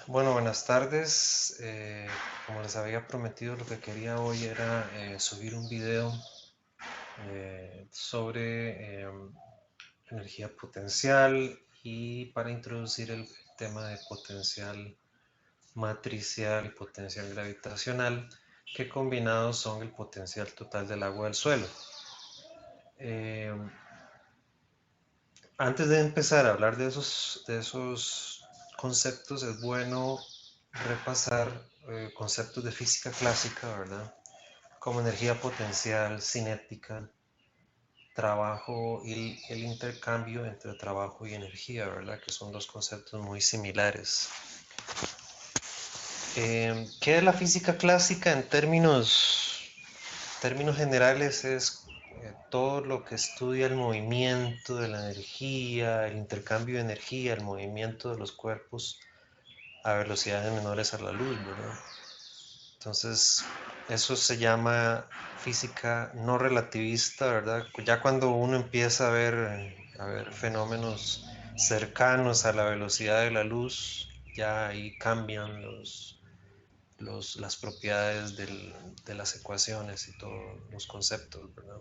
Bueno, buenas tardes. Como les había prometido, lo que quería hoy era subir un video sobre energía potencial y para introducir el tema de potencial matricial y potencial gravitacional, que combinados son el potencial total del agua del suelo. Eh, Antes de empezar a hablar de esos conceptos, es bueno repasar conceptos de física clásica, ¿verdad? Como energía potencial, cinética, trabajo y el intercambio entre trabajo y energía, ¿verdad? Que son dos conceptos muy similares. ¿Qué es la física clásica en términos generales? Es todo lo que estudia el movimiento de la energía, el intercambio de energía, el movimiento de los cuerpos a velocidades menores a la luz, ¿verdad? Entonces, eso se llama física no relativista, ¿verdad? Ya cuando uno empieza a ver fenómenos cercanos a la velocidad de la luz, ya ahí cambian las propiedades de las ecuaciones y todos los conceptos, ¿verdad?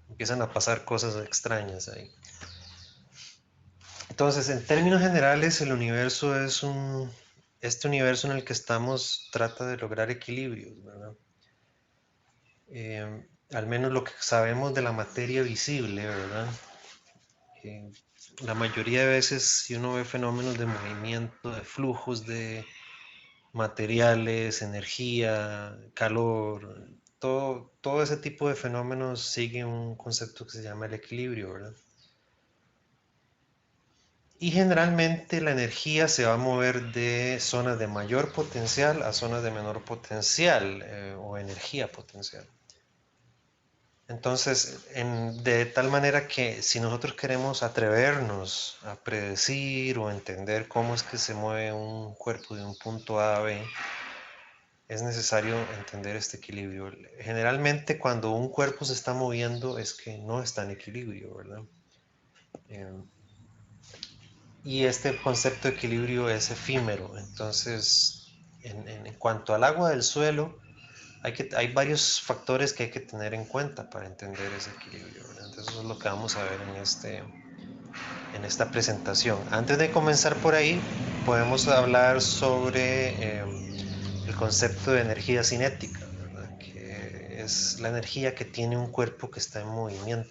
Empiezan a pasar cosas extrañas ahí. Entonces, en términos generales, el universo este universo en el que estamos trata de lograr equilibrios, ¿verdad? Al menos lo que sabemos de la materia visible, ¿verdad? Eh, la mayoría de veces, si uno ve fenómenos de movimiento, de flujos de materiales, energía, calor, todo ese tipo de fenómenos sigue un concepto que se llama el equilibrio, ¿verdad? Y generalmente la energía se va a mover de zonas de mayor potencial a zonas de menor potencial o energía potencial. Entonces, de tal manera que si nosotros queremos atrevernos a predecir o entender cómo es que se mueve un cuerpo de un punto A a B, es necesario entender este equilibrio. Generalmente cuando un cuerpo se está moviendo es que no está en equilibrio, ¿verdad? Eh, y este concepto de equilibrio es efímero. Entonces, en cuanto al agua del suelo, hay varios factores que hay que tener en cuenta para entender ese equilibrio, ¿verdad? Entonces, eso es lo que vamos a ver en esta presentación. Antes de comenzar por ahí, podemos hablar sobre el concepto de energía cinética, ¿verdad? Que es la energía que tiene un cuerpo que está en movimiento.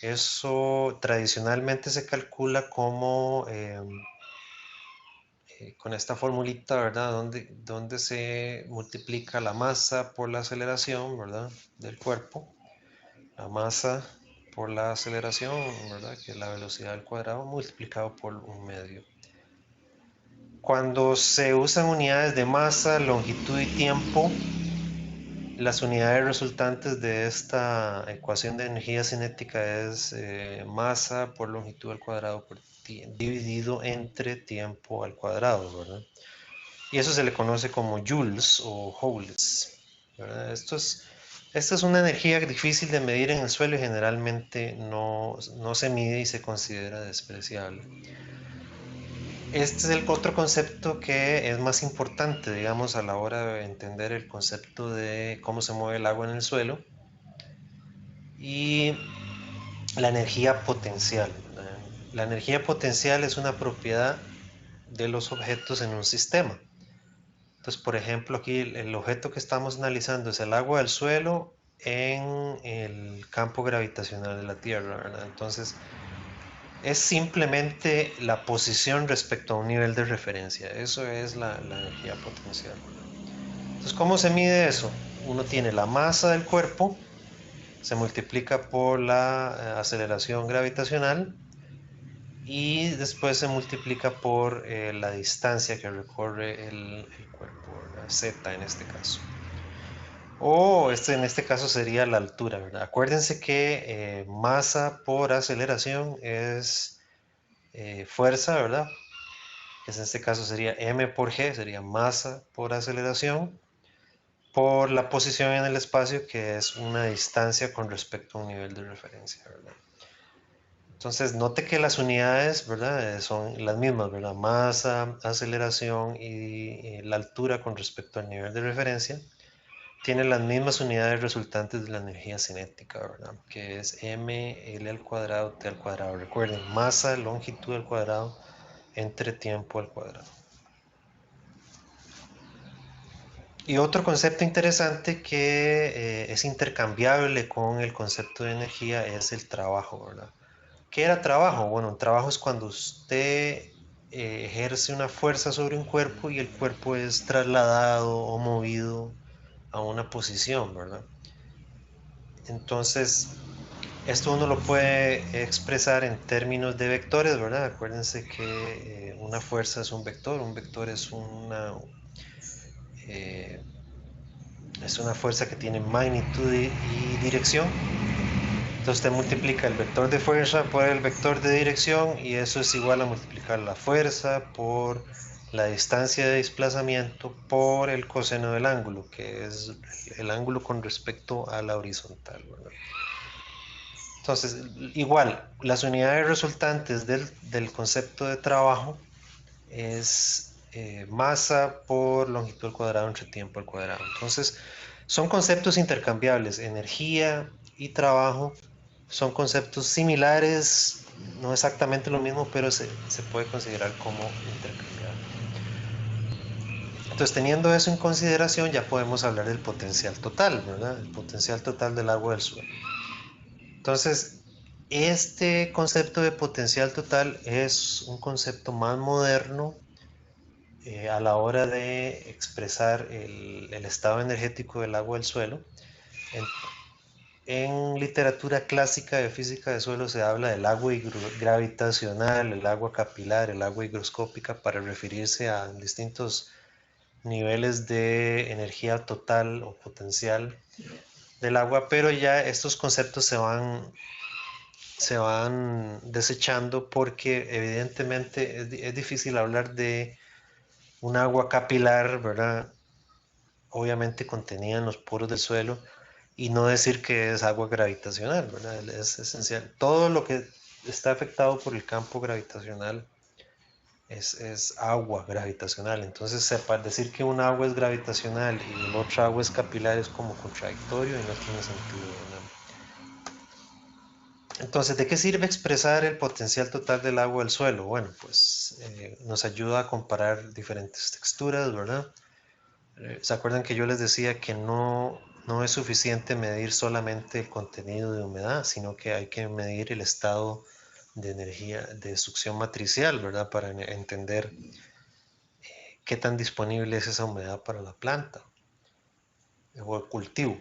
Eso tradicionalmente se calcula como con esta formulita, ¿verdad? Donde se multiplica la masa por la aceleración, ¿verdad? Del cuerpo. La masa por la aceleración, ¿verdad? Que es la velocidad al cuadrado multiplicado por un medio. Cuando se usan unidades de masa, longitud y tiempo, las unidades resultantes de esta ecuación de energía cinética es masa por longitud al cuadrado dividido entre tiempo al cuadrado, ¿verdad? Y eso se le conoce como joules o joules, ¿verdad? Esta es una energía difícil de medir en el suelo y generalmente no se mide y se considera despreciable. Este es el otro concepto que es más importante, digamos, a la hora de entender el concepto de cómo se mueve el agua en el suelo y la energía potencial. La energía potencial es una propiedad de los objetos en un sistema. Entonces, por ejemplo, aquí el objeto que estamos analizando es el agua del suelo en el campo gravitacional de la Tierra, ¿verdad? Entonces, es simplemente la posición respecto a un nivel de referencia. Eso es la energía potencial. Entonces, ¿cómo se mide eso? Uno tiene la masa del cuerpo, se multiplica por la aceleración gravitacional y después se multiplica por la distancia que recorre el cuerpo, ¿verdad? Z en este caso. O en este caso sería la altura, ¿verdad? Acuérdense que masa por aceleración es fuerza, ¿verdad? Que en este caso sería m por g, sería masa por aceleración, por la posición en el espacio, que es una distancia con respecto a un nivel de referencia, ¿verdad? Entonces, note que las unidades, ¿verdad? Son las mismas, ¿verdad? Masa, aceleración y la altura con respecto al nivel de referencia tienen las mismas unidades resultantes de la energía cinética, ¿verdad? Que es m, l al cuadrado, t al cuadrado. Recuerden, masa, longitud al cuadrado, entre tiempo al cuadrado. Y otro concepto interesante que es intercambiable con el concepto de energía es el trabajo, ¿verdad? ¿Qué era trabajo? Bueno, un trabajo es cuando usted ejerce una fuerza sobre un cuerpo y el cuerpo es trasladado o movido a una posición, ¿verdad? Entonces, esto uno lo puede expresar en términos de vectores, ¿verdad? Acuérdense que una fuerza es un vector eh, es una fuerza que tiene magnitud y dirección. Entonces usted multiplica el vector de fuerza por el vector de dirección y eso es igual a multiplicar la fuerza por la distancia de desplazamiento por el coseno del ángulo, que es el ángulo con respecto a la horizontal, ¿verdad? Entonces, igual, las unidades resultantes del concepto de trabajo es masa por longitud al cuadrado entre tiempo al cuadrado. Entonces, son conceptos intercambiables. Energía y trabajo son conceptos similares, no exactamente lo mismo, pero se puede considerar como intercambiables. Entonces, teniendo eso en consideración, ya podemos hablar del potencial total, ¿verdad? El potencial total del agua del suelo. Entonces, este concepto de potencial total es un concepto más moderno a la hora de expresar el estado energético del agua del suelo. En, en literatura clásica de física de suelo se habla del agua gravitacional, el agua capilar, el agua higroscópica para referirse a distintos niveles de energía total o potencial del agua, pero ya estos conceptos se van desechando porque evidentemente es difícil hablar de un agua capilar, ¿verdad? Obviamente contenida en los poros del suelo y no decir que es agua gravitacional, ¿verdad? Es esencial. Todo lo que está afectado por el campo gravitacional es agua gravitacional. Entonces, decir que un agua es gravitacional y el otro agua es capilar es como contradictorio y no tiene sentido, ¿verdad? Entonces, ¿de qué sirve expresar el potencial total del agua del suelo? Bueno, pues nos ayuda a comparar diferentes texturas, ¿verdad? ¿Se acuerdan que yo les decía que no es suficiente medir solamente el contenido de humedad, sino que hay que medir el estado de energía, de succión matricial, ¿verdad? Para entender qué tan disponible es esa humedad para la planta o el cultivo.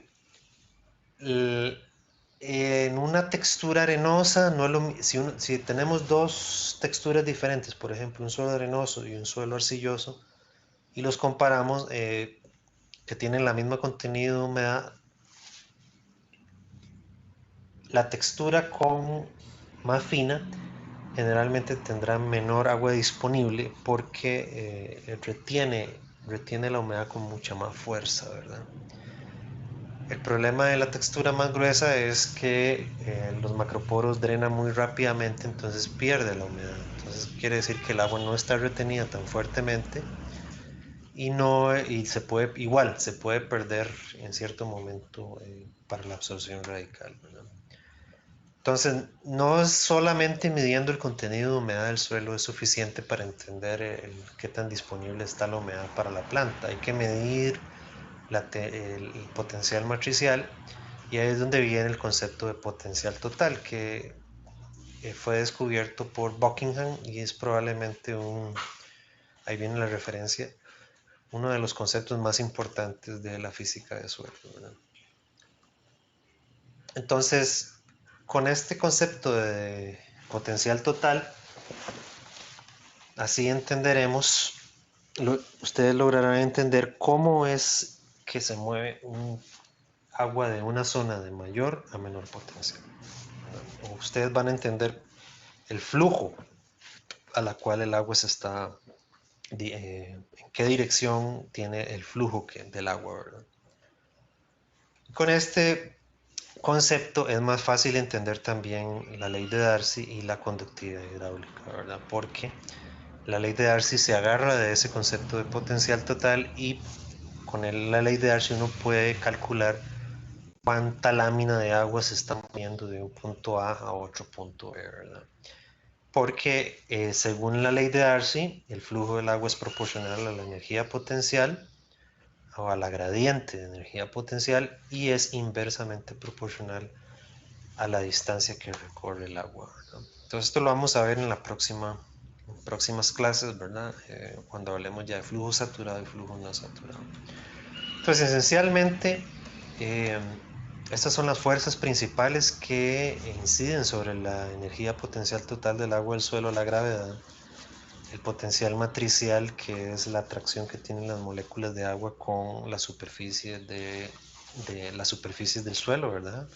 En una textura arenosa, no es si tenemos dos texturas diferentes, por ejemplo, un suelo arenoso y un suelo arcilloso, y los comparamos, que tienen la misma contenido de humedad, la textura con más fina generalmente tendrá menor agua disponible porque retiene la humedad con mucha más fuerza, ¿verdad? El problema de la textura más gruesa es que los macroporos drenan muy rápidamente, entonces pierde la humedad. Entonces quiere decir que el agua no está retenida tan fuertemente y no y se puede perder en cierto momento para la absorción radical, ¿verdad? Entonces, no es solamente midiendo el contenido de humedad del suelo es suficiente para entender qué tan disponible está la humedad para la planta. Hay que medir el potencial matricial y ahí es donde viene el concepto de potencial total que fue descubierto por Buckingham y es probablemente ahí viene la referencia, uno de los conceptos más importantes de la física de suelo, ¿verdad? Entonces, con este concepto de potencial total, así entenderemos, ustedes lograrán entender cómo es que se mueve un agua de una zona de mayor a menor potencia. O ustedes van a entender el flujo a la cual el agua se está, en qué dirección tiene el flujo del agua, ¿verdad? Con este concepto es más fácil entender también la ley de Darcy y la conductividad hidráulica, ¿verdad? Porque la ley de Darcy se agarra de ese concepto de potencial total y con la ley de Darcy uno puede calcular cuánta lámina de agua se está moviendo de un punto A otro punto B, ¿verdad? Porque según la ley de Darcy, el flujo del agua es proporcional a la energía potencial o a la gradiente de energía potencial y es inversamente proporcional a la distancia que recorre el agua, ¿verdad? Entonces esto lo vamos a ver en próximas clases, ¿verdad? Cuando hablemos ya de flujo saturado y flujo no saturado. Entonces esencialmente eh, estas son las fuerzas principales que inciden sobre la energía potencial total del agua, el suelo, la gravedad, el potencial matricial, que es la atracción que tienen las moléculas de agua con la superficie de las superficies del suelo, ¿verdad?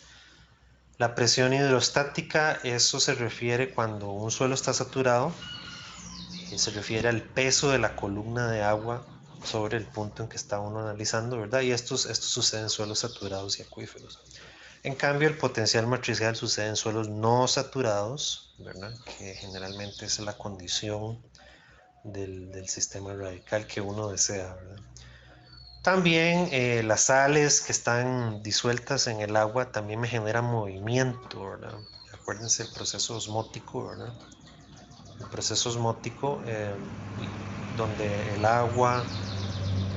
La presión hidrostática, eso se refiere cuando un suelo está saturado, se refiere al peso de la columna de agua sobre el punto en que está uno analizando, ¿verdad? Y esto sucede en suelos saturados y acuíferos. En cambio, el potencial matricial sucede en suelos no saturados, ¿verdad? Que generalmente es la condición del sistema radical que uno desea, ¿verdad? También las sales que están disueltas en el agua también me generan movimiento, ¿verdad? Acuérdense el proceso osmótico, ¿verdad? El proceso osmótico donde el agua,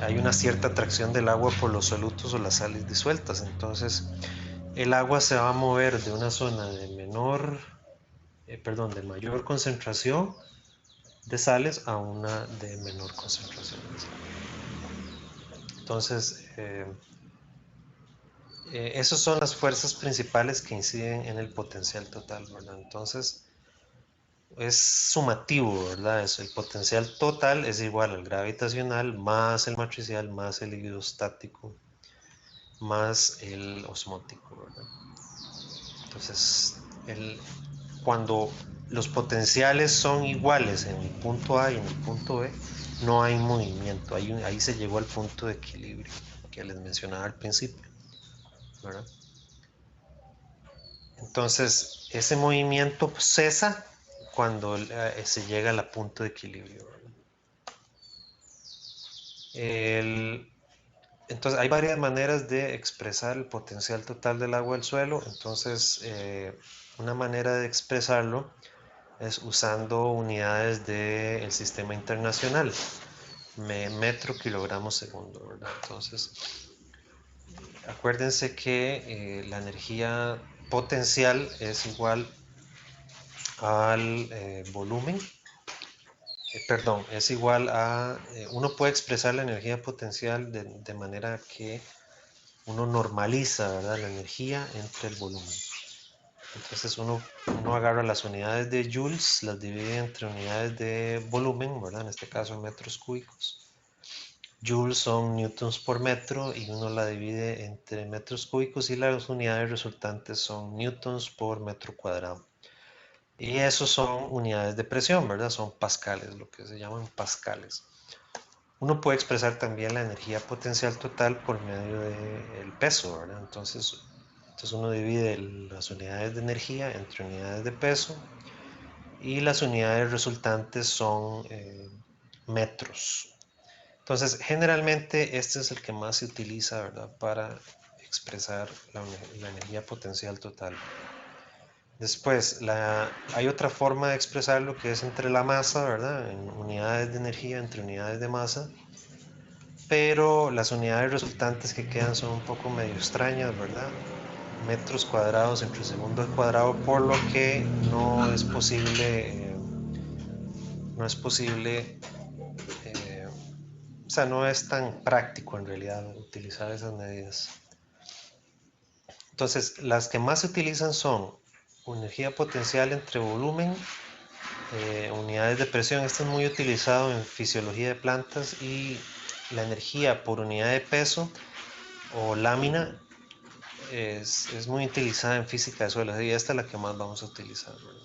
hay una cierta atracción del agua por los solutos o las sales disueltas. Entonces, el agua se va a mover de una zona de de mayor concentración de sales a una de menor concentración de sales. Entonces, esas son las fuerzas principales que inciden en el potencial total, ¿verdad? Entonces, es sumativo, ¿verdad? El potencial total es igual al gravitacional más el matricial más el hidrostático más el osmótico, ¿verdad? Entonces, cuando los potenciales son iguales en el punto A y en el punto B, no hay movimiento, ahí se llegó al punto de equilibrio que les mencionaba al principio, ¿verdad? Entonces, ese movimiento cesa cuando se llega al punto de equilibrio, ¿verdad? Entonces, hay varias maneras de expresar el potencial total del agua del suelo. Entonces, una manera de expresarlo es usando unidades del sistema internacional, metro, kilogramo, segundo, ¿verdad? Entonces, acuérdense que la energía potencial es igual al volumen, perdón, es igual a, uno puede expresar la energía potencial de manera que uno normaliza, ¿verdad?, la energía entre el volumen. Entonces uno agarra las unidades de joules, las divide entre unidades de volumen, ¿verdad? En este caso metros cúbicos. Joules son newtons por metro y uno la divide entre metros cúbicos y las unidades resultantes son newtons por metro cuadrado. Y esos son unidades de presión, ¿verdad? Son pascales, lo que se llaman pascales. Uno puede expresar también la energía potencial total por medio del peso, ¿verdad? Entonces uno divide las unidades de energía entre unidades de peso y las unidades resultantes son metros. Entonces, generalmente este es el que más se utiliza, ¿verdad?, para expresar la energía potencial total. Después, hay otra forma de expresarlo que es entre la masa, ¿verdad?, en unidades de energía entre unidades de masa, pero las unidades resultantes que quedan son un poco medio extrañas, ¿verdad? Metros cuadrados entre segundo al cuadrado, por lo que no es posible, o sea, no es tan práctico en realidad utilizar esas medidas. Entonces, las que más se utilizan son energía potencial entre volumen, unidades de presión. Esto es muy utilizado en fisiología de plantas, y la energía por unidad de peso o lámina es muy utilizada en física de suelos, y esta es la que más vamos a utilizar, ¿verdad?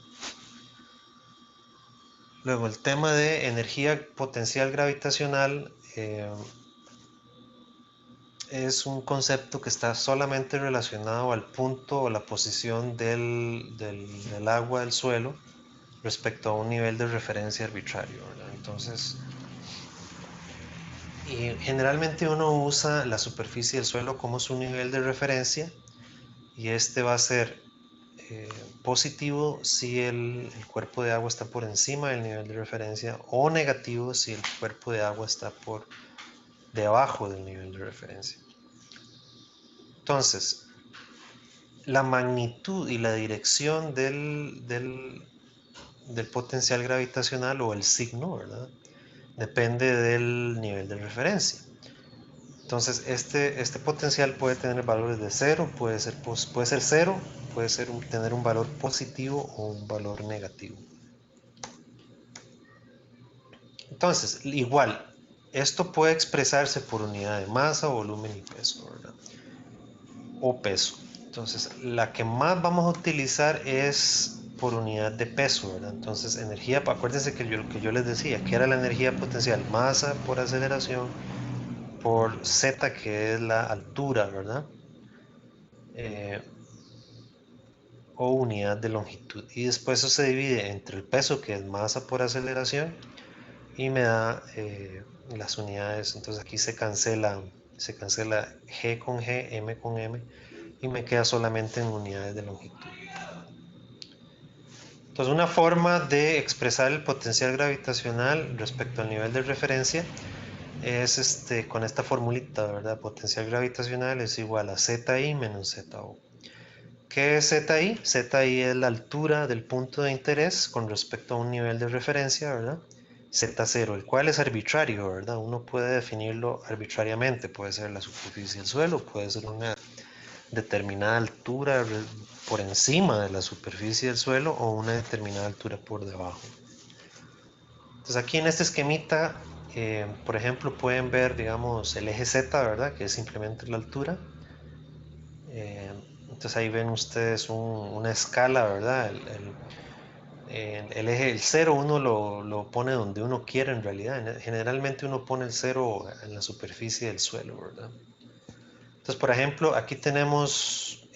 Luego, el tema de energía potencial gravitacional, es un concepto que está solamente relacionado al punto o la posición del agua del suelo respecto a un nivel de referencia arbitrario, ¿verdad? Entonces, y generalmente uno usa la superficie del suelo como su nivel de referencia y este va a ser positivo si el cuerpo de agua está por encima del nivel de referencia o negativo si el cuerpo de agua está por debajo del nivel de referencia. Entonces, la magnitud y la dirección del potencial gravitacional o el signo, ¿verdad? Depende del nivel de referencia. Entonces, este potencial puede tener valores de 0, puede ser 0, puede tener un valor positivo o un valor negativo. Entonces, igual, esto puede expresarse por unidad de masa, volumen y peso, ¿verdad? O peso. Entonces, la que más vamos a utilizar es por unidad de peso, ¿verdad? Entonces, energía, acuérdense que yo les decía, que era la energía potencial, masa por aceleración, por z, que es la altura, ¿verdad? O unidad de longitud. Y después eso se divide entre el peso, que es masa por aceleración, y me da las unidades. Entonces aquí se cancela G con G, M con M, y me queda solamente en unidades de longitud. Entonces, una forma de expresar el potencial gravitacional respecto al nivel de referencia es con esta formulita, ¿verdad? Potencial gravitacional es igual a ZI menos ZO. ¿Qué es ZI? ZI es la altura del punto de interés con respecto a un nivel de referencia, ¿verdad? Z0, el cual es arbitrario, ¿verdad? Uno puede definirlo arbitrariamente, puede ser la superficie del suelo, puede ser una determinada altura por encima de la superficie del suelo o una determinada altura por debajo. Entonces aquí en este esquemita, por ejemplo, pueden ver, digamos, el eje Z, ¿verdad? Que es simplemente la altura. Entonces ahí ven ustedes una escala, ¿verdad? El eje, el 0 uno lo pone donde uno quiere en realidad. Generalmente uno pone el 0 en la superficie del suelo, ¿verdad? Entonces, por ejemplo, aquí tenemos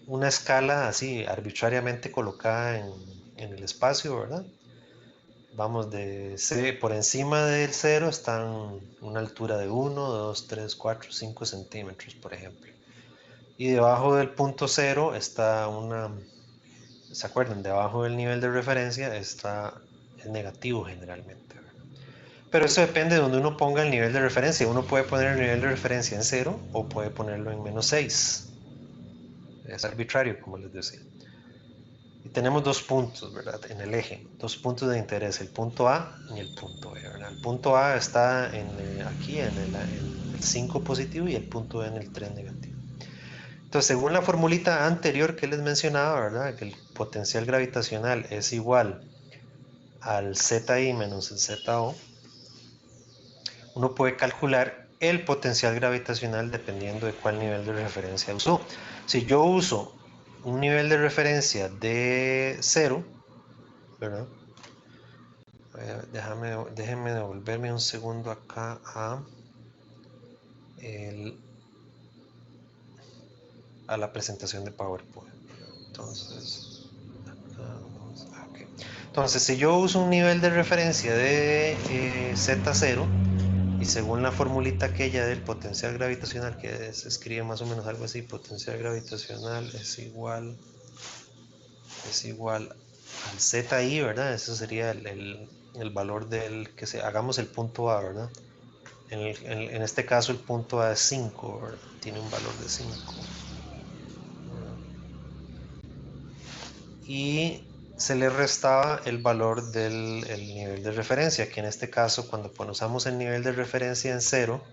una escala así arbitrariamente colocada en el espacio, ¿verdad? Vamos por encima del 0 están una altura de 1, 2, 3, 4, 5 centímetros, por ejemplo. Y debajo del punto 0 está ¿se acuerdan? Debajo del nivel de referencia está el negativo generalmente, ¿verdad? Pero eso depende de donde uno ponga el nivel de referencia. Uno puede poner el nivel de referencia en 0 o puede ponerlo en menos 6. Es arbitrario, como les decía. Y tenemos dos puntos, ¿verdad? En el eje, dos puntos de interés, el punto A y el punto B, ¿verdad? El punto A está aquí en el 5 positivo y el punto B en el 3 negativo. Entonces, según la formulita anterior que les mencionaba, ¿verdad? Que el potencial gravitacional es igual al ZI menos el ZO, uno puede calcular el potencial gravitacional dependiendo de cuál nivel de referencia usó. Si yo uso un nivel de referencia de 0, ¿verdad? Déjenme devolverme un segundo acá a la presentación de PowerPoint. Entonces, okay. Entonces, si yo uso un nivel de referencia de Z0 y según la formulita aquella del potencial gravitacional, que se escribe más o menos algo así, potencial gravitacional es igual al ZI, ¿verdad? Ese sería el valor hagamos el punto A, ¿verdad? En este caso el punto A es 5, ¿verdad? Tiene un valor de 5. Y se le restaba el valor del nivel de referencia, que en este caso cuando usamos el nivel de referencia en 0,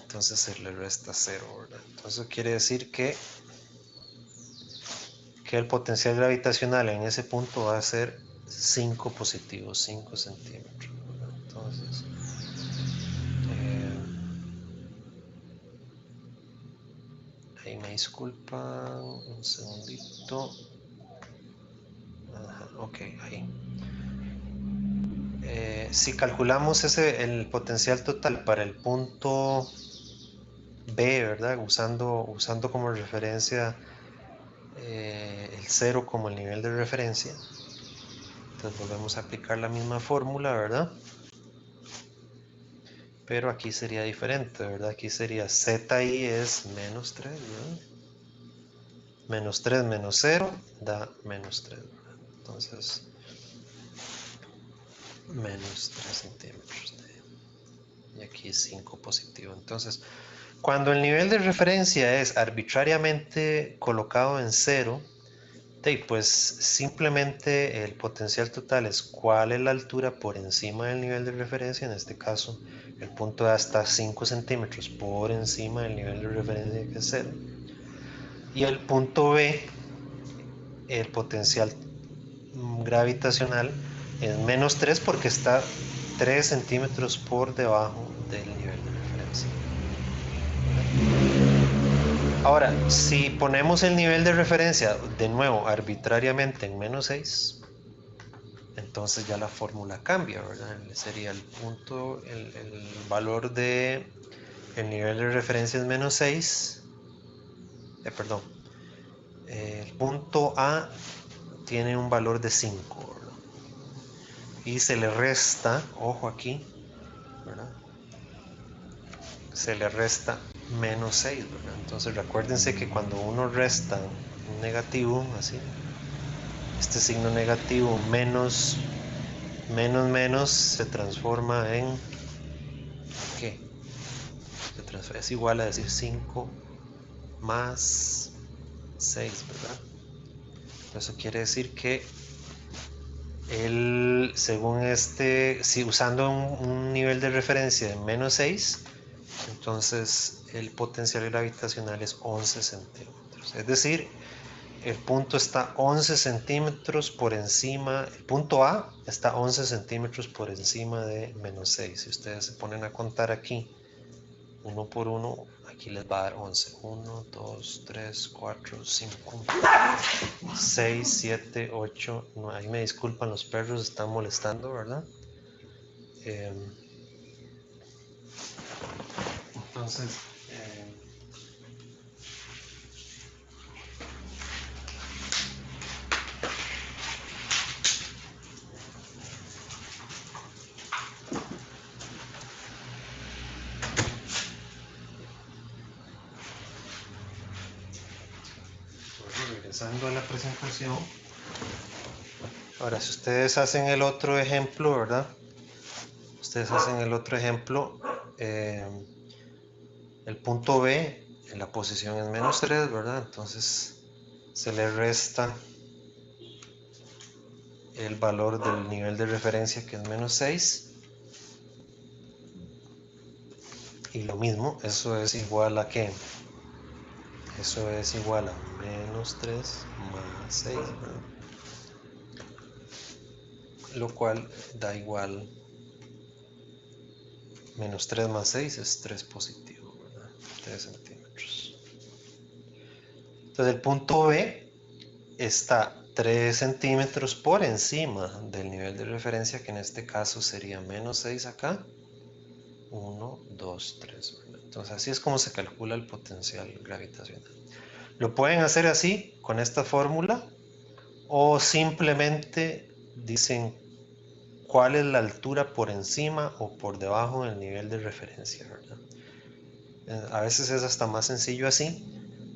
entonces se le resta 0, ¿verdad? Entonces quiere decir que el potencial gravitacional en ese punto va a ser 5 positivos, 5 centímetros, ¿verdad? Entonces, ahí me disculpan un segundito. Ajá, ok, ahí. si calculamos el potencial total para el punto B, ¿verdad? Usando como referencia el 0 como el nivel de referencia. Entonces volvemos a aplicar la misma fórmula, ¿verdad? Pero aquí sería diferente, ¿verdad? Aquí sería ZI es menos 3, ¿verdad? Menos 3 menos 0 da menos 3, ¿verdad? Entonces, menos 3 centímetros. Y aquí es 5 positivo. Entonces, cuando el nivel de referencia es arbitrariamente colocado en 0, pues simplemente el potencial total es cuál es la altura por encima del nivel de referencia. En este caso, el punto A está 5 centímetros por encima del nivel de referencia, que es 0. Y el punto B, el potencial gravitacional es menos 3 porque está 3 centímetros por debajo del nivel de referencia. Ahora, si ponemos el nivel de referencia de nuevo arbitrariamente en menos 6, entonces ya la fórmula cambia, ¿verdad? Sería el punto, el valor de el nivel de referencia es menos 6, perdón, el punto A tiene un valor de 5, ¿verdad? Y se le resta, ojo aquí, ¿verdad? Se le resta menos 6, ¿verdad? Entonces recuérdense que cuando uno resta un negativo, así, este signo negativo menos se transforma en ¿qué? Es igual a decir 5 más 6, ¿verdad? Eso quiere decir que según si usando un nivel de referencia de menos 6, entonces el potencial gravitacional es 11 centímetros. Es decir, el punto está 11 centímetros por encima, el punto A está 11 centímetros por encima de menos 6. Si ustedes se ponen a contar aquí, uno por uno, aquí les va a dar 11. 1, 2, 3, 4, 5, 6, 7, 8, 9. Ahí me disculpan, los perros están molestando, ¿verdad? Entonces, regresando a la presentación. Ahora, si ustedes hacen el otro ejemplo, ¿verdad? Ustedes hacen el otro ejemplo, el punto B en la posición es menos 3, ¿verdad? Entonces se le resta el valor del nivel de referencia, que es menos 6. Y lo mismo, eso es igual a ¿qué? Eso es igual a menos 3 más 6, ¿verdad? Lo cual da igual, menos 3 más 6 es 3 positivo, ¿verdad? 3 centímetros. Entonces el punto B está 3 centímetros por encima del nivel de referencia, que en este caso sería menos 6 acá. 1, 2, 3, ¿verdad? Entonces así es como se calcula el potencial gravitacional. Lo pueden hacer así, con esta fórmula, o simplemente dicen cuál es la altura por encima o por debajo del nivel de referencia, ¿verdad? A veces es hasta más sencillo así,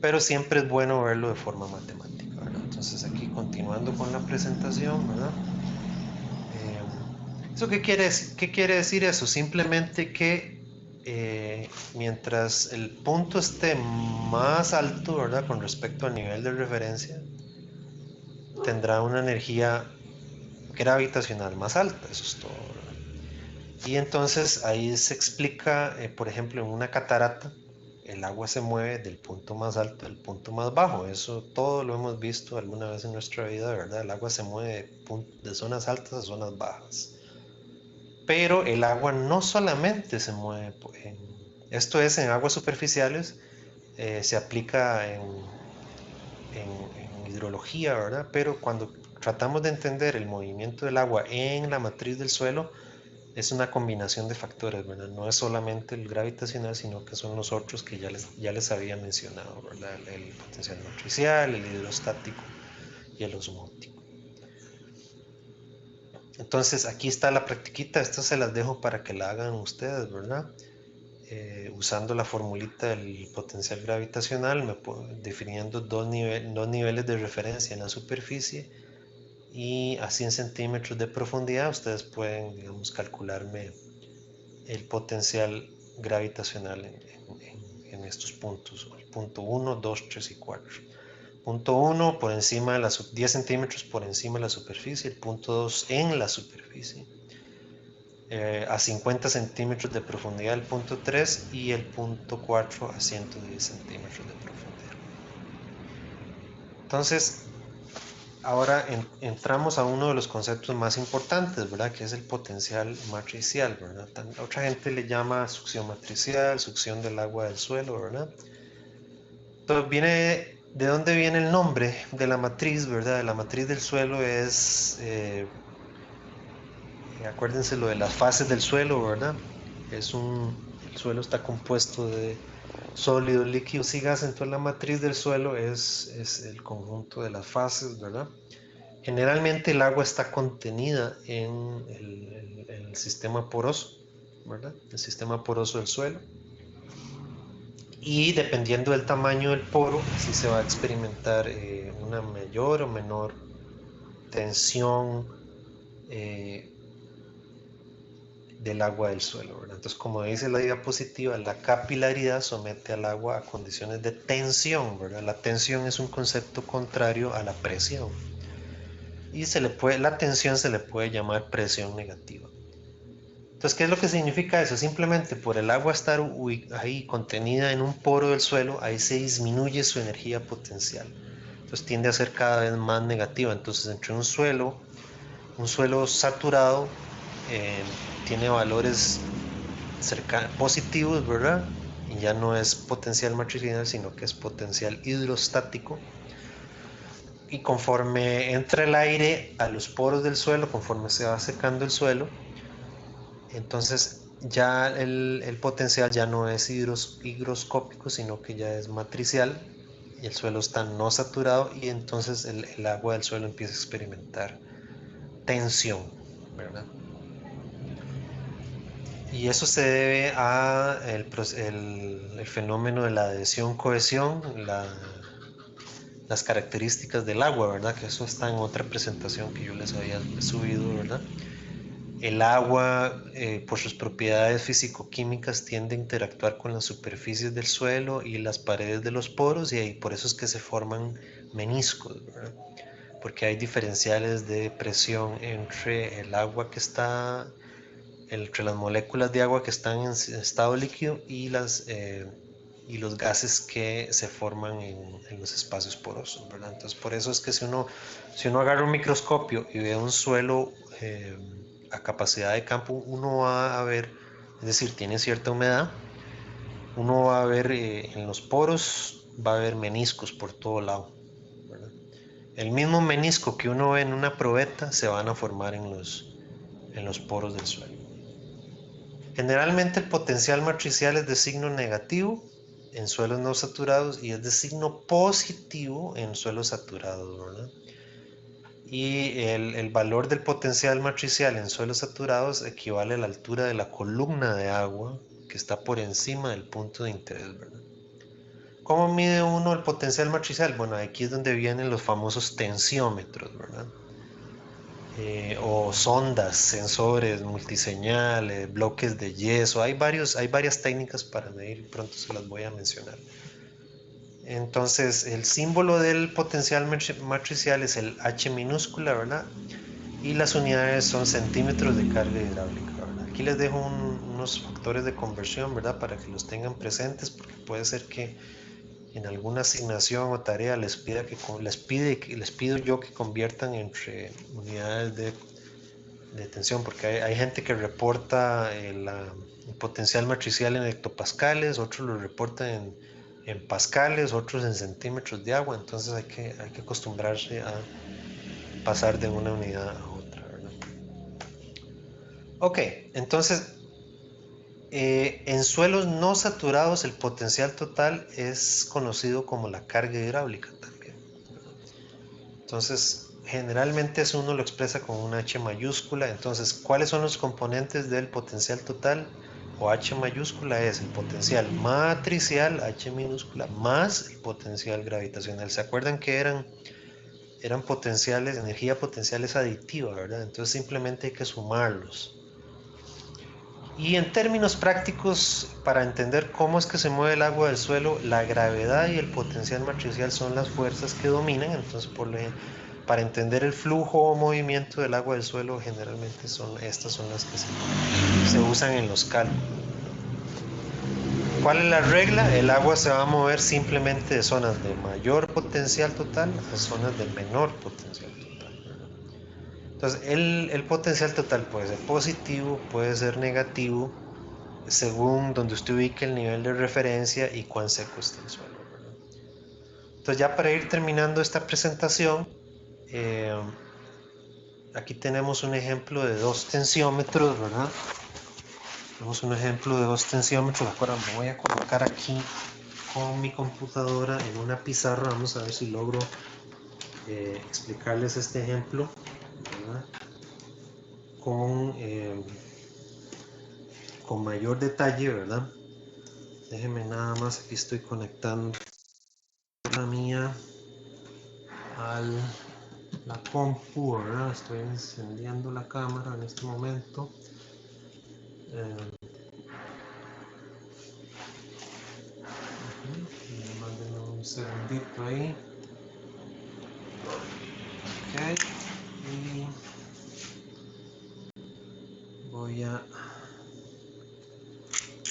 pero siempre es bueno verlo de forma matemática, ¿verdad? Entonces aquí continuando con la presentación, ¿verdad? ¿Eso qué quiere decir eso? Simplemente que mientras el punto esté más alto, ¿verdad? Con respecto al nivel de referencia, tendrá una energía gravitacional más alta, eso es todo, ¿verdad? Y entonces ahí se explica, por ejemplo, en una catarata, el agua se mueve del punto más alto al punto más bajo. Eso todo lo hemos visto alguna vez en nuestra vida, ¿verdad? El agua se mueve de zonas altas a zonas bajas. Pero el agua no solamente se mueve, esto es en aguas superficiales, se aplica en hidrología, ¿verdad? Pero cuando tratamos de entender el movimiento del agua en la matriz del suelo, es una combinación de factores, ¿verdad? No es solamente el gravitacional, sino que son los otros que ya les había mencionado, ¿verdad? El potencial matricial, el hidrostático y el osmótico. Entonces aquí está la practiquita, estas se las dejo para que la hagan ustedes, ¿verdad? Usando la formulita del potencial gravitacional, definiendo dos niveles de referencia en la superficie, y a 100 centímetros de profundidad ustedes pueden, digamos, calcularme el potencial gravitacional en estos puntos, el punto 1, 2, 3 y 4. Punto 1 por encima de 10 centímetros por encima de la superficie, el punto 2 en la superficie, a 50 centímetros de profundidad el punto 3 y el punto 4 a 110 centímetros de profundidad. Entonces, ahora entramos a uno de los conceptos más importantes, ¿verdad? Que es el potencial matricial, ¿verdad? Otra gente le llama succión matricial, succión del agua del suelo, ¿verdad? Entonces, ¿de dónde viene el nombre de la matriz, ¿verdad? La matriz del suelo es, acuérdense lo de las fases del suelo, ¿verdad? El suelo está compuesto de sólidos, líquidos y gas, entonces la matriz del suelo es el conjunto de las fases, ¿verdad? Generalmente el agua está contenida en el sistema poroso, ¿verdad? El sistema poroso del suelo. Y dependiendo del tamaño del poro, así se va a experimentar una mayor o menor tensión del agua del suelo, ¿verdad? Entonces, como dice la diapositiva, la capilaridad somete al agua a condiciones de tensión, ¿verdad? La tensión es un concepto contrario a la presión. Y la tensión se le puede llamar presión negativa. Entonces, ¿qué es lo que significa eso? Simplemente por el agua estar ahí contenida en un poro del suelo, ahí se disminuye su energía potencial. Entonces tiende a ser cada vez más negativa. Entonces, entre un suelo saturado tiene valores positivos, ¿verdad? Y ya no es potencial matricial, sino que es potencial hidrostático. Y conforme entra el aire a los poros del suelo, conforme se va secando el suelo, entonces ya el potencial ya no es higroscópico, sino que ya es matricial, y el suelo está no saturado, y entonces el agua del suelo empieza a experimentar tensión, ¿verdad? Y eso se debe a el fenómeno de la adhesión-cohesión, las características del agua, ¿verdad? Que eso está en otra presentación que yo les había subido, ¿verdad? El agua, por sus propiedades físico-químicas, tiende a interactuar con las superficies del suelo y las paredes de los poros, y por eso es que se forman meniscos, ¿verdad? Porque hay diferenciales de presión entre el agua que está, entre las moléculas de agua que están en estado líquido y los gases que se forman en los espacios porosos, ¿verdad? Entonces, por eso es que si uno agarra un microscopio y ve un suelo a capacidad de campo, uno va a ver, es decir, tiene cierta humedad, uno va a ver en los poros, va a haber meniscos por todo lado, ¿verdad? El mismo menisco que uno ve en una probeta se van a formar en los poros del suelo. Generalmente el potencial matricial es de signo negativo en suelos no saturados y es de signo positivo en suelos saturados, ¿verdad? Y el valor del potencial matricial en suelos saturados equivale a la altura de la columna de agua que está por encima del punto de interés, ¿verdad? ¿Cómo mide uno el potencial matricial? Bueno, aquí es donde vienen los famosos tensiómetros, ¿verdad? O sondas, sensores, multiseñales, bloques de yeso. Hay varias técnicas para medir, pronto se las voy a mencionar. Entonces, el símbolo del potencial matricial es el H minúscula, ¿verdad? Y las unidades son centímetros de carga hidráulica, ¿verdad? Aquí les dejo unos factores de conversión, ¿verdad? Para que los tengan presentes, porque puede ser que en alguna asignación o tarea les pido yo que conviertan entre unidades de tensión, porque hay gente que reporta el potencial matricial en hectopascales, otros lo reportan en pascales, otros en centímetros de agua, entonces hay que acostumbrarse a pasar de una unidad a otra, ¿verdad? Ok, entonces en suelos no saturados el potencial total es conocido como la carga hidráulica también. Entonces, generalmente eso uno lo expresa con una H mayúscula. Entonces, ¿cuáles son los componentes del potencial total? O H mayúscula es el potencial matricial, H minúscula, más el potencial gravitacional. ¿Se acuerdan que eran potenciales, energía potencial es aditiva, ¿verdad? Entonces simplemente hay que sumarlos. Y en términos prácticos, para entender cómo es que se mueve el agua del suelo, la gravedad y el potencial matricial son las fuerzas que dominan. Entonces, para entender el flujo o movimiento del agua del suelo, generalmente estas son las que se usan en los cálculos. ¿Cuál es la regla? El agua se va a mover simplemente de zonas de mayor potencial total a zonas de menor potencial total. Entonces, el potencial total puede ser positivo, puede ser negativo, según donde usted ubique el nivel de referencia y cuán seco está el suelo, ¿verdad? Entonces, ya para ir terminando esta presentación, aquí tenemos un ejemplo de dos tensiómetros, ¿verdad? Tenemos un ejemplo de dos tensiómetros. Ahora me voy a colocar aquí con mi computadora en una pizarra. Vamos a ver si logro explicarles este ejemplo, ¿verdad? Con mayor detalle, ¿verdad? Déjenme nada más, aquí estoy conectando la mía a la compu, ¿verdad? Estoy encendiendo la cámara en este momento. Mándenme un segundito ahí. Ok. Y voy a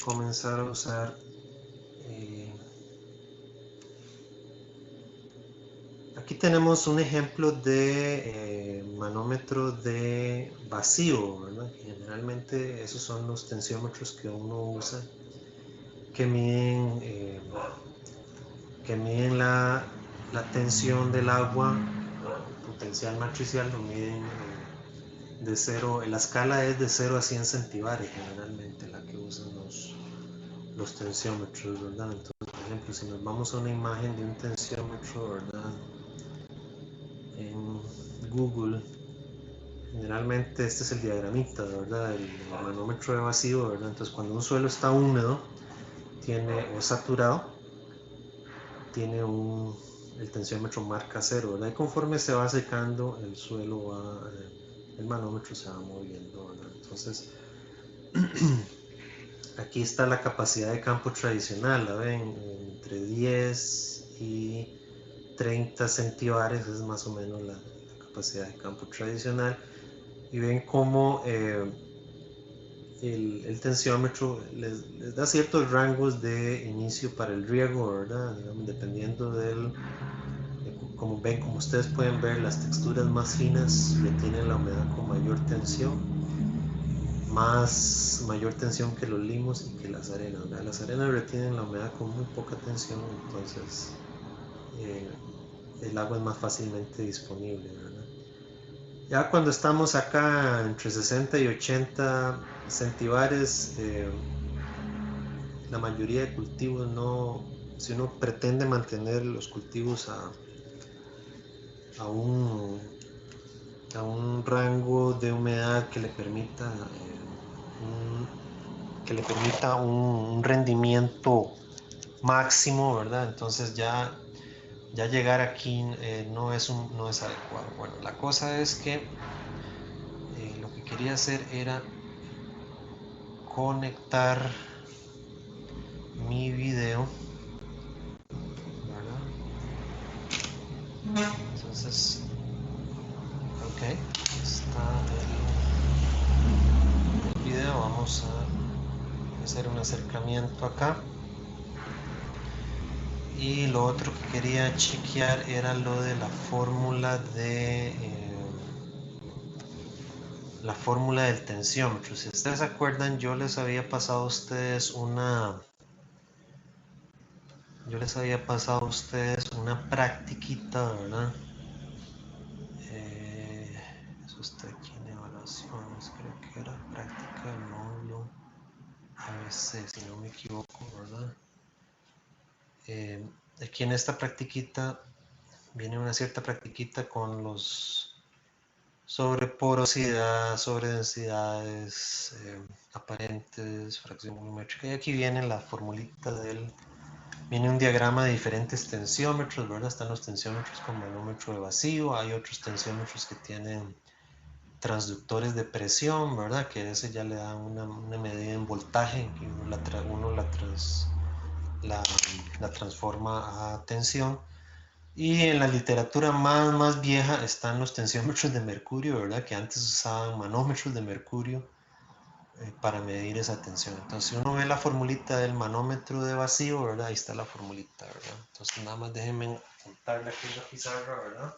comenzar a usar aquí tenemos un ejemplo de manómetro de vacío, ¿verdad? Generalmente esos son los tensiómetros que uno usa que miden la tensión del agua, el potencial matricial lo miden de 0, la escala es de 0 a 100 centibares generalmente la que usan los tensiómetros, ¿verdad? Entonces, por ejemplo, si nos vamos a una imagen de un tensiómetro, ¿verdad? En Google, generalmente este es el diagramita, ¿verdad? El manómetro de vacío, ¿verdad? Entonces, cuando un suelo está húmedo o saturado, tiene el tensiómetro marca 0, ¿verdad? Y conforme se va secando, el suelo el manómetro se va moviendo, ¿verdad? Entonces, aquí está la capacidad de campo tradicional, ¿la ven? Entre 10 y 30 centibares es más o menos la capacidad de campo tradicional. Y ven cómo el tensiómetro les da ciertos rangos de inicio para el riego, ¿verdad? Digamos, dependiendo como ustedes pueden ver, las texturas más finas retienen la humedad con mayor tensión, mayor tensión que los limos y que las arenas, ¿verdad? Las arenas retienen la humedad con muy poca tensión, entonces el agua es más fácilmente disponible, ¿verdad? Ya cuando estamos acá entre 60 y 80 centibares, la mayoría de cultivos si uno pretende mantener los cultivos a un rango de humedad que le permita un rendimiento máximo, ¿verdad? Entonces ya llegar aquí no es adecuado. Bueno, la cosa es que lo que quería hacer era conectar mi video, ¿verdad? Entonces, ok, está el video. Vamos a hacer un acercamiento acá. Y lo otro que quería chequear era lo de la fórmula del tensiómetro. Si ustedes se acuerdan, yo les había pasado a ustedes una practiquita, ¿verdad? Eso está aquí en evaluaciones, creo que era práctica del módulo ABC, si no me equivoco, ¿verdad? Aquí en esta practiquita viene una cierta practiquita con los sobre porosidad, sobre densidades aparentes, fracción volumétrica. Y aquí viene la formulita viene un diagrama de diferentes tensiómetros, ¿verdad? Están los tensiómetros con manómetro de vacío, hay otros tensiómetros que tienen transductores de presión, ¿verdad? Que ese ya le da una medida en voltaje, que uno la transforma a tensión. Y en la literatura más vieja están los tensiómetros de mercurio, ¿verdad? Que antes usaban manómetros de mercurio para medir esa tensión. Entonces, si uno ve la formulita del manómetro de vacío, ¿verdad? Ahí está la formulita, ¿verdad? Entonces, nada más déjenme apuntarle aquí en la pizarra, ¿verdad?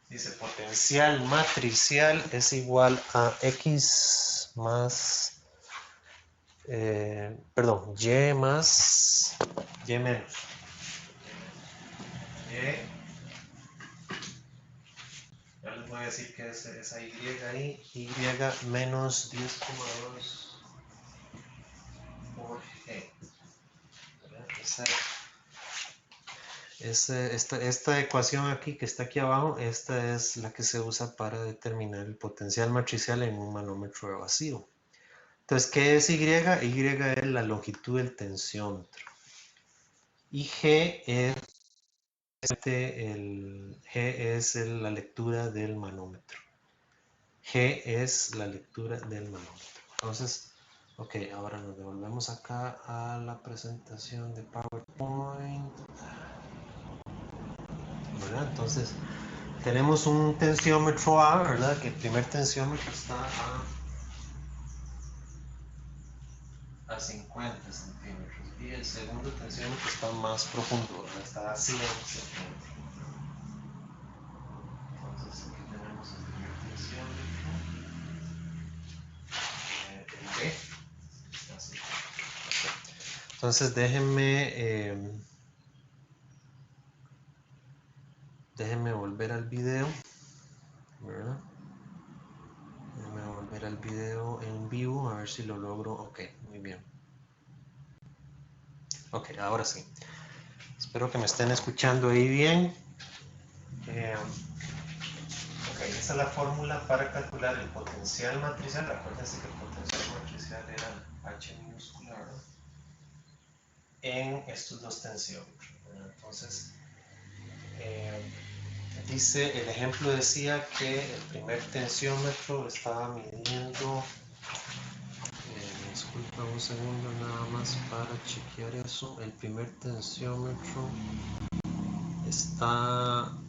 Dice, potencial matricial es igual a X más, perdón, Y más, Y menos. Ya les voy a decir que es esa Y ahí, Y menos 10,2 por G. Esta ecuación aquí que está aquí abajo, esta es la que se usa para determinar el potencial matricial en un manómetro de vacío. Entonces, ¿qué es Y? Y es la longitud del tensiómetro. Y G es la lectura del manómetro. G es la lectura del manómetro. Entonces, ok, ahora nos devolvemos acá a la presentación de PowerPoint. ¿Verdad? Entonces, tenemos un tensiómetro A, ¿verdad? Que el primer tensiómetro está a 50 centímetros y el segundo tensiómetro está más profundo, ¿verdad? Está a 100 centímetros. Entonces, aquí tenemos el primer tensiómetro, el B. Así. Entonces, déjenme volver al video, ¿verdad? Déjenme volver al video en vivo, a ver si lo logro. Ok, muy bien. Ok, ahora sí. Espero que me estén escuchando ahí bien. Ok, esa es la fórmula para calcular el potencial matricial. Acuérdense que el potencial matricial era H minúscula, ¿verdad? En estos dos tensiómetros. Entonces, dice, el ejemplo decía que el primer tensiómetro estaba midiendo, disculpa un segundo nada más para chequear eso, el primer tensiómetro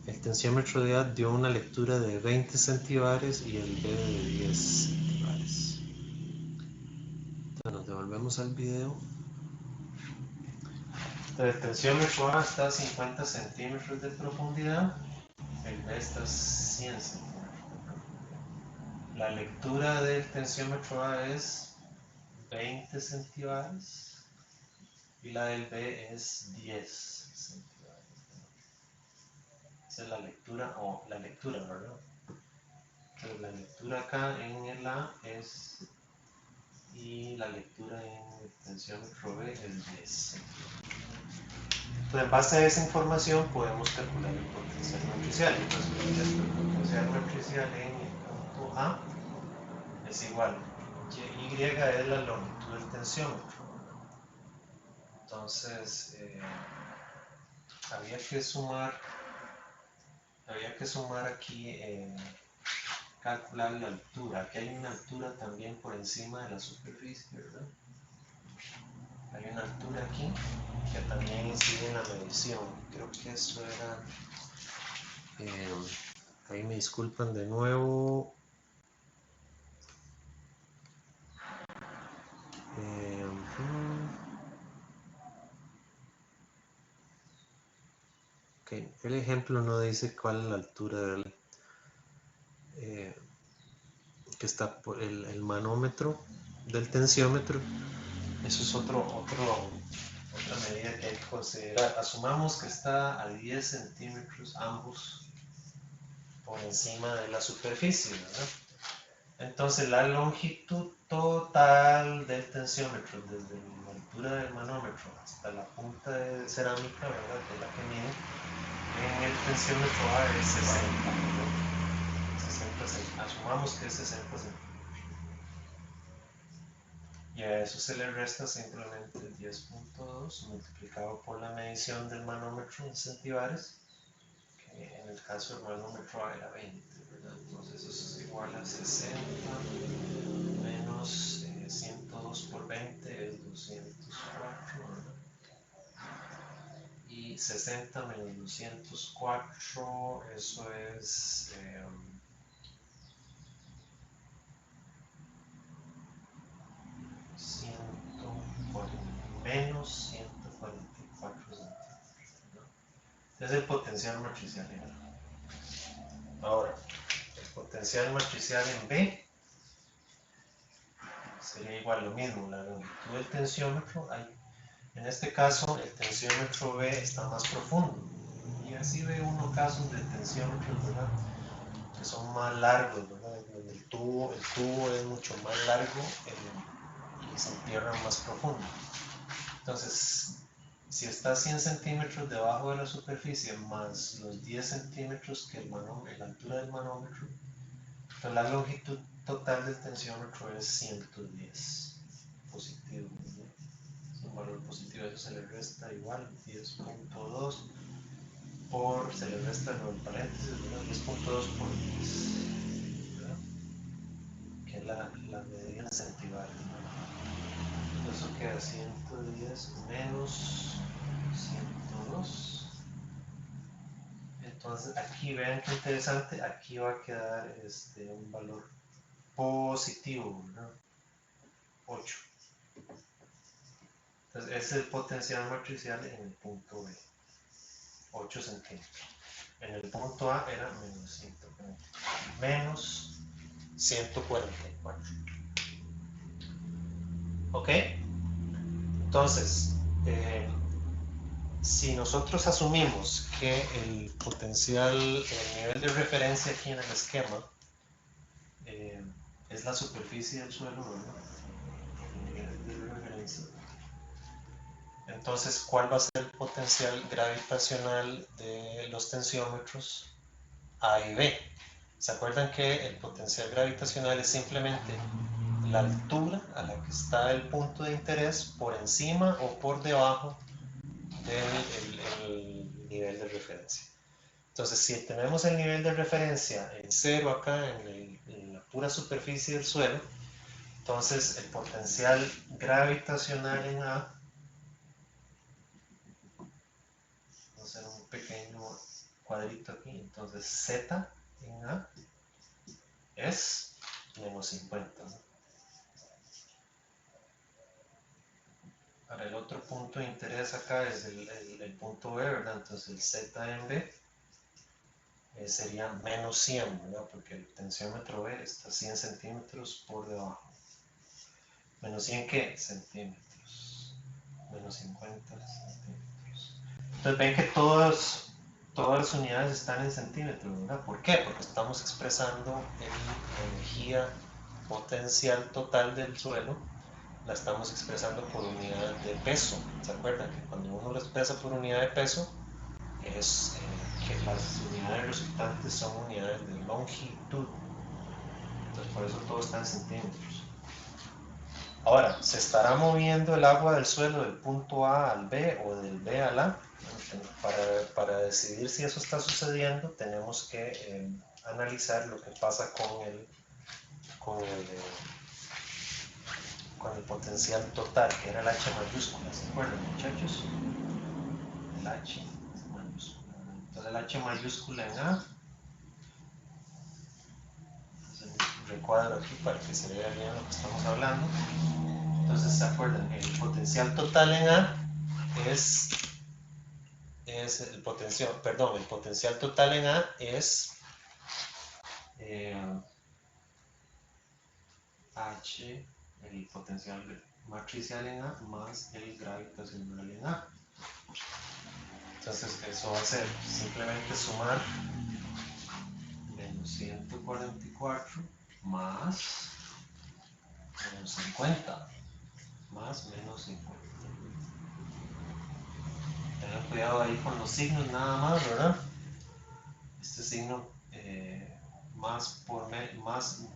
el tensiómetro de A dio una lectura de 20 centibares y el B de 10 centibares. Entonces nos devolvemos al video. El tensiómetro A está a 50 centímetros de profundidad, el B está a 100 centímetros de profundidad. La lectura del tensiómetro A es 20 centibares y la del B es 10 centibares. Esa es la lectura, ¿verdad? Entonces la lectura acá en el A es, y la lectura en el tensiómetro B es 10. Entonces, en base a esa información podemos calcular el potencial matricial. Entonces, el potencial matricial en el punto A es igual. Y es la longitud del tensiómetro. Entonces, había que sumar aquí, calcular la altura. Aquí hay una altura también por encima de la superficie, ¿verdad? Hay una altura aquí que también incide en la medición. Creo que eso era, ahí me disculpan de nuevo. Okay. El ejemplo no dice cuál es la altura que está por el manómetro del tensiómetro. Eso es otra medida que hay que considerar. Asumamos que está a 10 centímetros ambos por encima de la superficie, ¿verdad? Entonces la longitud total del tensiómetro, desde la altura del manómetro hasta la punta de cerámica, ¿verdad? Que es la que mide, en el tensiómetro A es 60, ¿verdad? 60, asumamos que es 60 centímetros. Y a eso se le resta simplemente 10.2 multiplicado por la medición del manómetro en centibares, que en el caso del manómetro A era 20, ¿verdad? Entonces eso es igual a 60 menos 102 por 20 es 204, ¿verdad? Y 60 menos 204, eso es menos 144 centímetros, ¿no? Es el potencial matricial en A. Ahora, el potencial matricial en B sería igual lo mismo, la longitud del tensiómetro. En este caso, el tensiómetro B está más profundo. Y así ve uno casos de tensiómetros, ¿verdad? Que son más largos, ¿verdad? Donde el tubo es mucho más largo y se entierra más profundo. Entonces, si está a 100 centímetros debajo de la superficie más los 10 centímetros que la altura del manómetro, entonces la longitud total del tensiómetro es 110 positivo, ¿no? Es un valor positivo, eso se le resta igual 10.2 se le resta el paréntesis, 10.2 por 10, ¿verdad? Que es la medida en centímetros, ¿no? Eso queda 110 menos 102. Entonces aquí vean qué interesante, aquí va a quedar un valor positivo, ¿no? 8. Entonces ese es el potencial matricial en el punto B, 8 centímetros. En el punto A era menos 144. ¿Ok? Entonces, si nosotros asumimos que el potencial, el nivel de referencia aquí en el esquema es la superficie del suelo, ¿verdad? El nivel de referencia. Entonces, ¿cuál va a ser el potencial gravitacional de los tensiómetros A y B? ¿Se acuerdan que el potencial gravitacional es simplemente la altura a la que está el punto de interés por encima o por debajo del nivel de referencia? Entonces, si tenemos el nivel de referencia en cero acá en la pura superficie del suelo, entonces el potencial gravitacional en A, vamos a hacer un pequeño cuadrito aquí, entonces Z en A es menos 50, ¿no? Ahora el otro punto de interés acá es el punto B, ¿verdad? Entonces el Z en B sería menos 100, ¿verdad? Porque el tensiómetro B está 100 centímetros por debajo. ¿Menos 100 qué? Centímetros. Menos 50 centímetros. Entonces ven que todas las unidades están en centímetros, ¿verdad? ¿Por qué? Porque estamos expresando la energía potencial total del suelo, la estamos expresando por unidad de peso. ¿Se acuerdan que cuando uno lo expresa por unidad de peso, es que las unidades resultantes son unidades de longitud? Entonces por eso todo está en centímetros. Ahora, ¿se estará moviendo el agua del suelo del punto A al B o del B al A? Para decidir si eso está sucediendo, tenemos que analizar lo que pasa con el, con el potencial total, que era el H mayúscula. ¿Se acuerdan, muchachos? El H mayúscula. Entonces el H mayúscula en A, recuadro aquí para que se vea bien lo que estamos hablando. Entonces, ¿se acuerdan? El potencial total en A es el potencial, perdón, el potencial total en A es H, el potencial matricial en A, más el gravitacional en A. Entonces eso va a ser simplemente sumar menos 144 más menos 50, más menos 50. Tengan cuidado ahí con los signos nada más, ¿verdad? Este signo más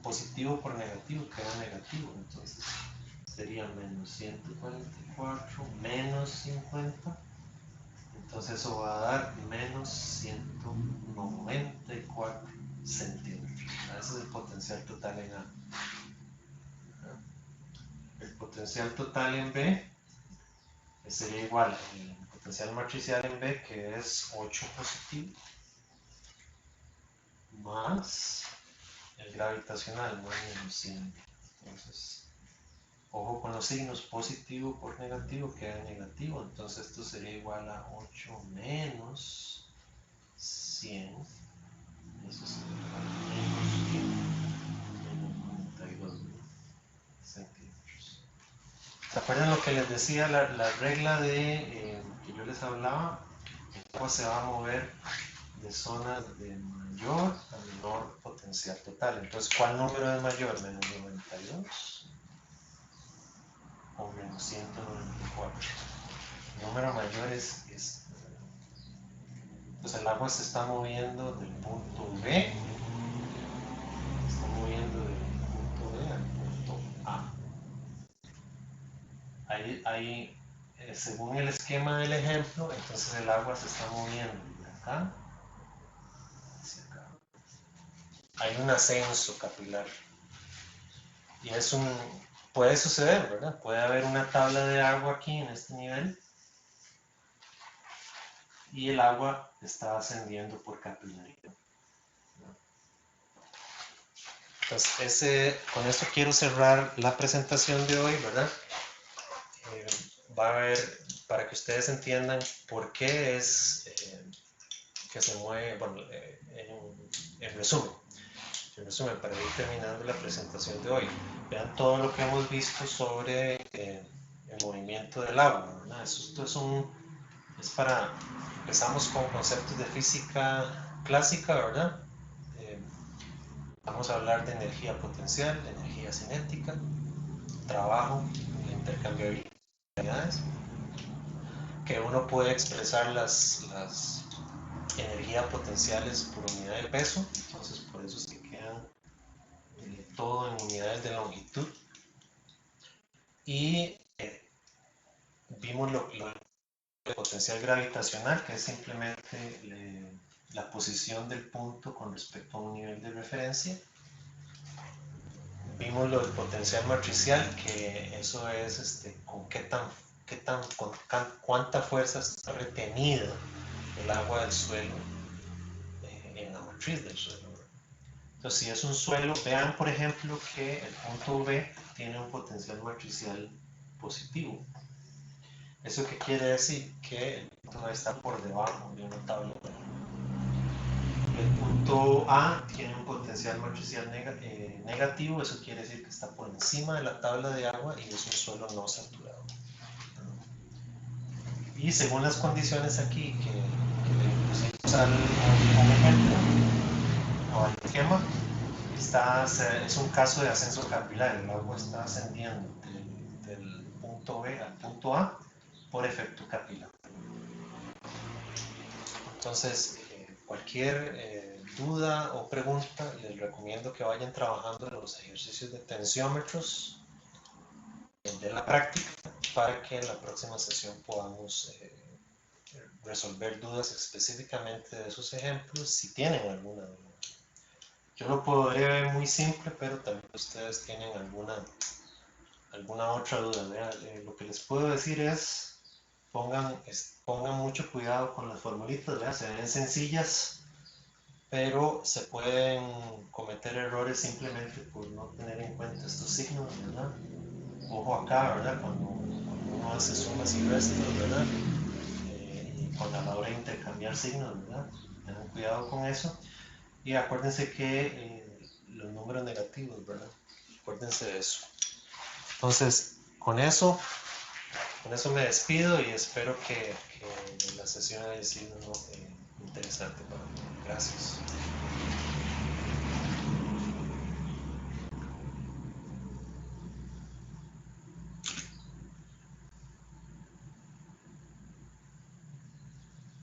positivo por negativo queda negativo, entonces sería menos 144 menos 50, entonces eso va a dar menos 194 centímetros. Ese es el potencial total en A. El potencial total en B sería igual al potencial matricial en B, que es 8 positivo, más el gravitacional, más menos 100. Entonces, ojo con los signos, positivo por negativo queda negativo, entonces esto sería igual a 8 menos 100, eso sería igual a menos 100, menos 92 centímetros. ¿Se acuerdan lo que les decía, la regla de que yo les hablaba? El agua se va a mover de zonas de mayor a menor potencial total. Entonces, ¿cuál número es mayor? ¿Menos 92 o menos 194? El número mayor es este. Pues el agua se está moviendo del punto B, se está moviendo del punto B al punto A. Ahí, según el esquema del ejemplo, entonces el agua se está moviendo de acá hacia acá. Hay un ascenso capilar. Y puede suceder, ¿verdad? Puede haber una tabla de agua aquí en este nivel y el agua está ascendiendo por capilaridad. Entonces, con esto quiero cerrar la presentación de hoy, ¿verdad? Va a haber, para que ustedes entiendan por qué es que se mueve, bueno, en resumen, para ir terminando la presentación de hoy. Vean todo lo que hemos visto sobre el movimiento del agua, ¿verdad? Esto es para, empezamos con conceptos de física clásica, ¿verdad? Vamos a hablar de energía potencial, de energía cinética, trabajo, intercambiabilidades, que uno puede expresar las energías potenciales por unidad de peso, entonces por eso es que quedan todo en unidades de longitud. Y vimos lo de potencial gravitacional, que es simplemente la posición del punto con respecto a un nivel de referencia. Vimos lo del potencial matricial, que eso es con cuánta fuerza está retenida el agua del suelo en la matriz del suelo. Entonces, si es un suelo, vean por ejemplo que el punto B tiene un potencial matricial positivo. ¿Eso qué quiere decir? Que el punto A está por debajo de una tabla. El punto A tiene un potencial matricial negativo, eso quiere decir que está por encima de la tabla de agua y es un suelo no saturado. Y según las condiciones aquí que le pusimos al ejemplo o al esquema, es un caso de ascenso capilar. El agua está ascendiendo del punto B al punto A por efecto capilar. Entonces, cualquier duda o pregunta, les recomiendo que vayan trabajando los ejercicios de tensiómetros de la práctica para que en la próxima sesión podamos resolver dudas específicamente de esos ejemplos, si tienen alguna duda. Yo lo podría ver muy simple, pero también ustedes tienen alguna otra duda. Lo que les puedo decir es, pongan mucho cuidado con las formulitas, ¿verdad? Se ven sencillas, pero se pueden cometer errores simplemente por no tener en cuenta estos signos, ¿verdad? Ojo acá, ¿verdad? Cuando uno hace sumas y restas, ¿verdad? Y con la hora de intercambiar signos, ¿verdad? Tengan cuidado con eso. Y acuérdense que los números negativos, ¿verdad? Acuérdense de eso. Entonces, con eso me despido y espero que la sesión haya sido interesante para mí. Gracias.